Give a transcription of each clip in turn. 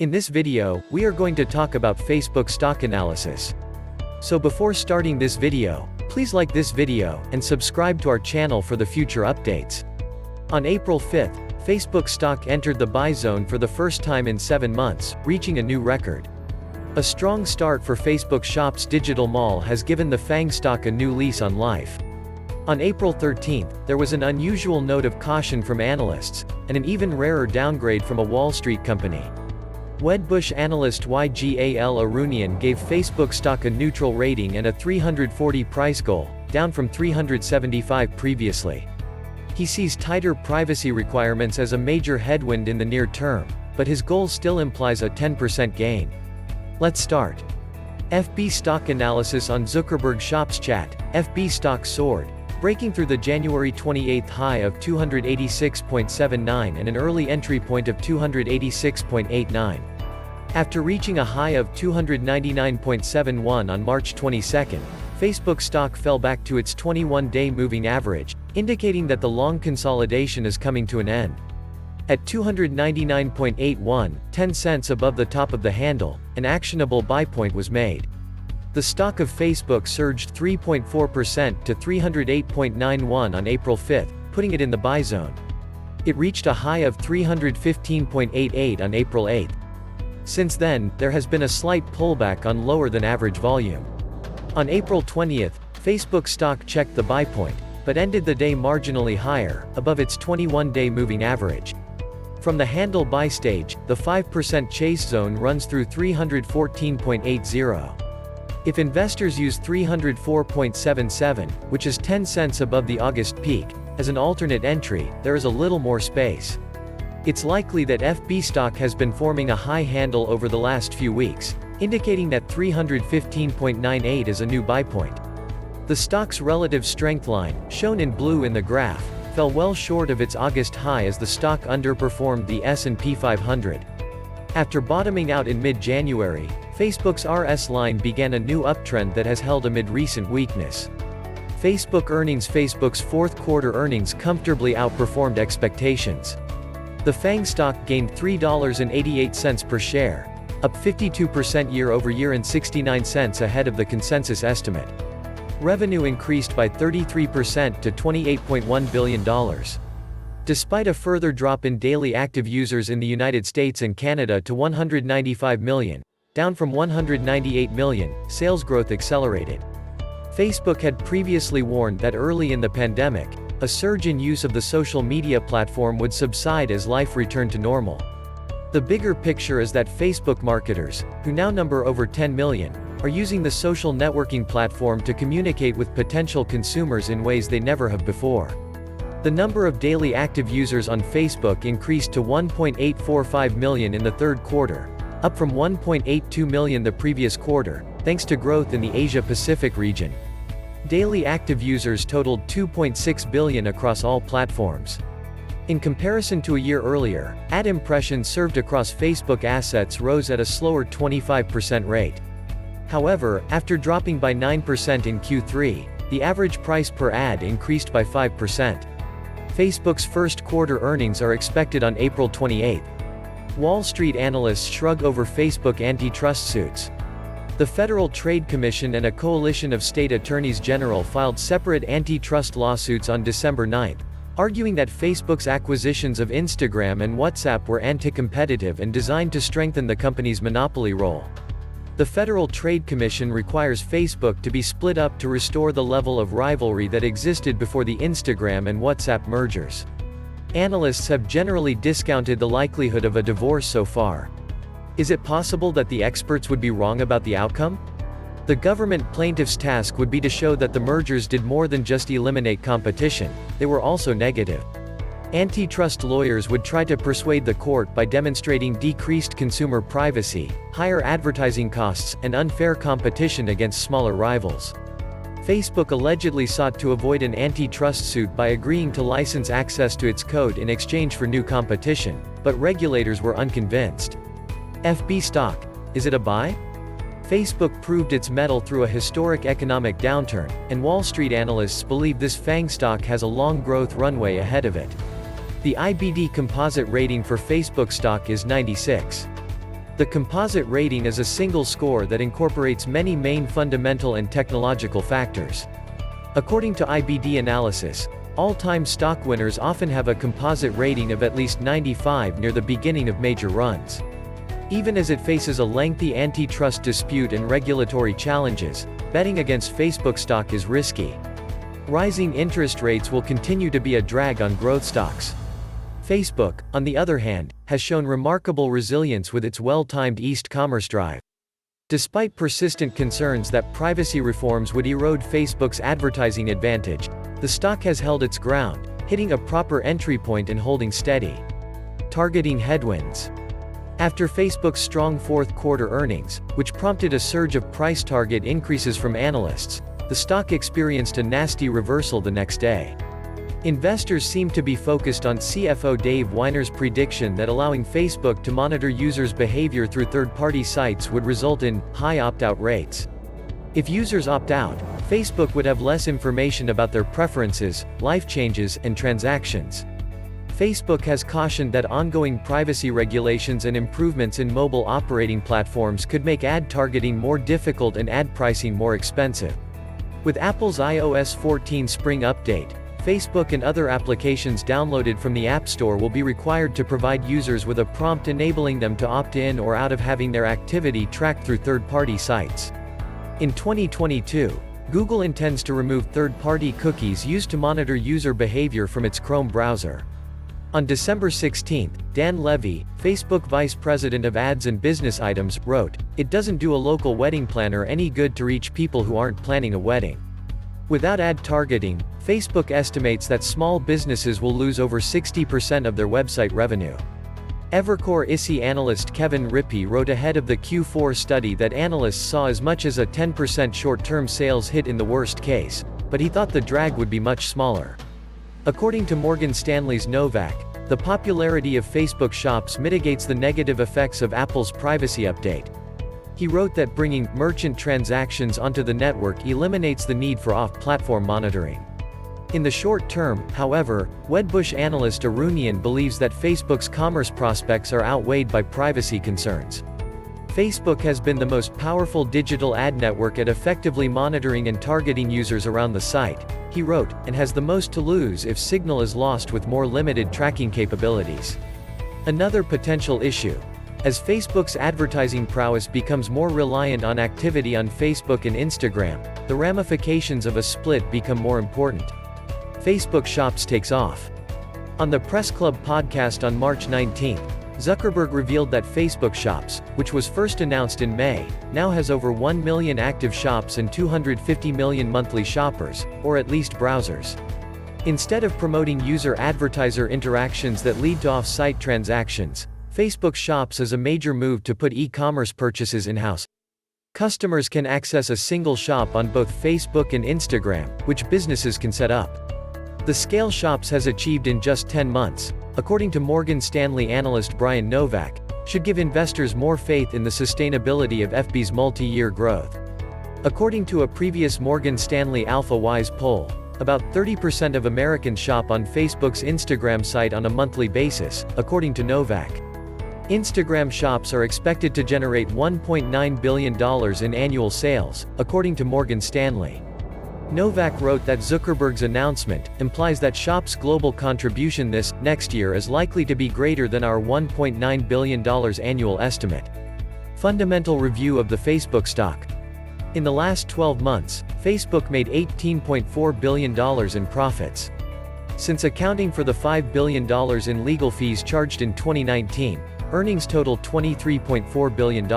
In this video, we are going to talk about Facebook stock analysis. So before starting this video, please like this video, and subscribe to our channel for the future updates. On April 5th, Facebook stock entered the buy zone for the first time in 7 months, reaching a new record. A strong start for Facebook Shop's digital mall has given the FANG stock a new lease on life. On April 13th, there was an unusual note of caution from analysts, and an even rarer downgrade from a Wall Street company. Wedbush analyst YGAL Arunian gave Facebook stock a neutral rating and a 340 price goal, down from 375 previously. He sees tighter privacy requirements as a major headwind in the near term, but his goal still implies a 10% gain. Let's start. FB stock analysis on Zuckerberg Shops chat. FB stock soared, breaking through the January 28 high of 286.79 and an early entry point of 286.89. After reaching a high of 299.71 on March 22, Facebook stock fell back to its 21-day moving average, indicating that the long consolidation is coming to an end. At 299.81, 10 cents above the top of the handle, an actionable buy point was made. The stock of Facebook surged 3.4% to 308.91 on April 5, putting it in the buy zone. It reached a high of 315.88 on April 8. Since then, there has been a slight pullback on lower than average volume. On April 20, Facebook stock checked the buy point, but ended the day marginally higher, above its 21-day moving average. From the handle buy stage, the 5% chase zone runs through 314.80. If investors use 304.77, which is 10 cents above the August peak, as an alternate entry, there is a little more space. It's likely that FB stock has been forming a high handle over the last few weeks, indicating that 315.98 is a new buy point. The stock's relative strength line, shown in blue in the graph, fell well short of its August high as the stock underperformed the S&P 500. After bottoming out in mid-January, Facebook's RS line began a new uptrend that has held amid recent weakness. Facebook earnings. Facebook's fourth quarter earnings comfortably outperformed expectations. The FANG stock gained $3.88 per share, up 52% year-over-year and 69 cents ahead of the consensus estimate. Revenue increased by 33% to $28.1 billion. Despite a further drop in daily active users in the United States and Canada to 195 million, down from 198 million, sales growth accelerated. Facebook had previously warned that early in the pandemic, a surge in use of the social media platform would subside as life returned to normal. The bigger picture is that Facebook marketers, who now number over 10 million, are using the social networking platform to communicate with potential consumers in ways they never have before. The number of daily active users on Facebook increased to 1.845 million in the third quarter, up from 1.82 million the previous quarter, thanks to growth in the Asia-Pacific region. Daily active users totaled 2.6 billion across all platforms. In comparison to a year earlier, ad impressions served across Facebook assets rose at a slower 25% rate. However, after dropping by 9% in Q3, the average price per ad increased by 5%. Facebook's first quarter earnings are expected on April 28. Wall Street analysts shrug over Facebook antitrust suits. The Federal Trade Commission and a coalition of state attorneys general filed separate antitrust lawsuits on December 9, arguing that Facebook's acquisitions of Instagram and WhatsApp were anti-competitive and designed to strengthen the company's monopoly role. The Federal Trade Commission requires Facebook to be split up to restore the level of rivalry that existed before the Instagram and WhatsApp mergers. Analysts have generally discounted the likelihood of a divorce so far. Is it possible that the experts would be wrong about the outcome? The government plaintiff's task would be to show that the mergers did more than just eliminate competition, they were also negative. Antitrust lawyers would try to persuade the court by demonstrating decreased consumer privacy, higher advertising costs, and unfair competition against smaller rivals. Facebook allegedly sought to avoid an antitrust suit by agreeing to license access to its code in exchange for new competition, but regulators were unconvinced. FB stock, is it a buy? Facebook proved its mettle through a historic economic downturn, and Wall Street analysts believe this FANG stock has a long growth runway ahead of it. The IBD composite rating for Facebook stock is 96. The composite rating is a single score that incorporates many main fundamental and technological factors. According to IBD analysis, all-time stock winners often have a composite rating of at least 95 near the beginning of major runs. Even as it faces a lengthy antitrust dispute and regulatory challenges, betting against Facebook stock is risky. Rising interest rates will continue to be a drag on growth stocks. Facebook, on the other hand, has shown remarkable resilience with its well-timed e-commerce drive. Despite persistent concerns that privacy reforms would erode Facebook's advertising advantage, the stock has held its ground, hitting a proper entry point and holding steady. Targeting headwinds. After Facebook's strong fourth-quarter earnings, which prompted a surge of price target increases from analysts, the stock experienced a nasty reversal the next day. Investors seem to be focused on CFO Dave Weiner's prediction that allowing Facebook to monitor users' behavior through third-party sites would result in high opt-out rates. If users opt out, Facebook would have less information about their preferences, life changes, and transactions. Facebook has cautioned that ongoing privacy regulations and improvements in mobile operating platforms could make ad targeting more difficult and ad pricing more expensive. With Apple's iOS 14 spring update, Facebook and other applications downloaded from the App Store will be required to provide users with a prompt enabling them to opt in or out of having their activity tracked through third-party sites. In 2022, Google intends to remove third-party cookies used to monitor user behavior from its Chrome browser. On December 16, Dan Levy, Facebook Vice President of Ads and Business Items, wrote, "It doesn't do a local wedding planner any good to reach people who aren't planning a wedding." Without ad targeting, Facebook estimates that small businesses will lose over 60% of their website revenue. Evercore ISI analyst Kevin Rippey wrote ahead of the Q4 study that analysts saw as much as a 10% short-term sales hit in the worst case, but he thought the drag would be much smaller. According to Morgan Stanley's Novak, the popularity of Facebook Shops mitigates the negative effects of Apple's privacy update. He wrote that bringing merchant transactions onto the network eliminates the need for off-platform monitoring. In the short term, however, Wedbush analyst Arunian believes that Facebook's commerce prospects are outweighed by privacy concerns. Facebook has been the most powerful digital ad network at effectively monitoring and targeting users around the site, he wrote, and has the most to lose if signal is lost with more limited tracking capabilities. Another potential issue. As Facebook's advertising prowess becomes more reliant on activity on Facebook and Instagram, the ramifications of a split become more important. Facebook Shops takes off. On the Press Club podcast on March 19, Zuckerberg revealed that Facebook Shops, which was first announced in May, now has over 1 million active shops and 250 million monthly shoppers, or at least browsers. Instead of promoting user-advertiser interactions that lead to off-site transactions, Facebook Shops is a major move to put e-commerce purchases in-house. Customers can access a single shop on both Facebook and Instagram, which businesses can set up. The scale Shops has achieved in just 10 months, according to Morgan Stanley analyst Brian Novak, should give investors more faith in the sustainability of FB's multi-year growth. According to a previous Morgan Stanley AlphaWise poll, about 30% of Americans shop on Facebook's Instagram site on a monthly basis, according to Novak. Instagram Shops are expected to generate $1.9 billion in annual sales, according to Morgan Stanley. Novak wrote that Zuckerberg's announcement implies that Shops' global contribution this next year is likely to be greater than our $1.9 billion annual estimate. Fundamental review of the Facebook stock. In the last 12 months, Facebook made $18.4 billion in profits. Since accounting for the $5 billion in legal fees charged in 2019, earnings total $23.4 billion.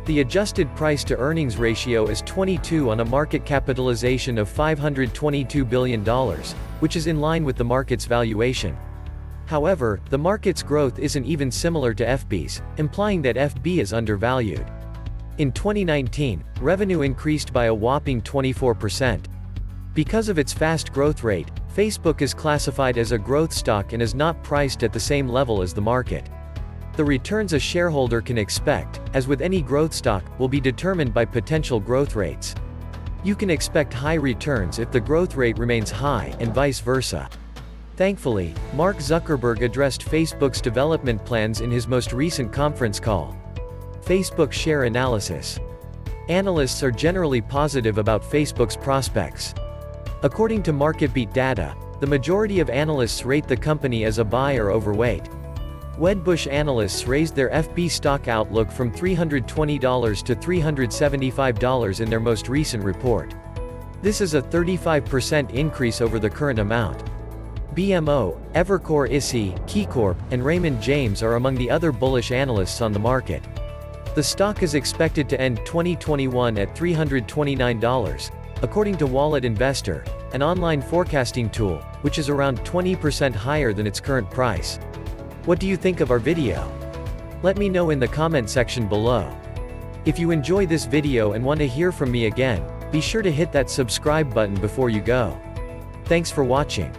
The adjusted price-to-earnings ratio is 22 on a market capitalization of $522 billion, which is in line with the market's valuation. However, the market's growth isn't even similar to FB's, implying that FB is undervalued. In 2019, revenue increased by a whopping 24%. Because of its fast growth rate, Facebook is classified as a growth stock and is not priced at the same level as the market. The returns a shareholder can expect, as with any growth stock, will be determined by potential growth rates. You can expect high returns if the growth rate remains high, and vice versa. Thankfully, Mark Zuckerberg addressed Facebook's development plans in his most recent conference call. Facebook share analysis. Analysts are generally positive about Facebook's prospects. According to MarketBeat data, the majority of analysts rate the company as a buy or overweight. Wedbush analysts raised their FB stock outlook from $320 to $375 in their most recent report. This is a 35% increase over the current amount. BMO, Evercore ISI, KeyCorp, and Raymond James are among the other bullish analysts on the market. The stock is expected to end 2021 at $329, according to Wallet Investor, an online forecasting tool, which is around 20% higher than its current price. What do you think of our video? Let me know in the comment section below. If you enjoy this video and want to hear from me again, be sure to hit that subscribe button before you go. Thanks for watching.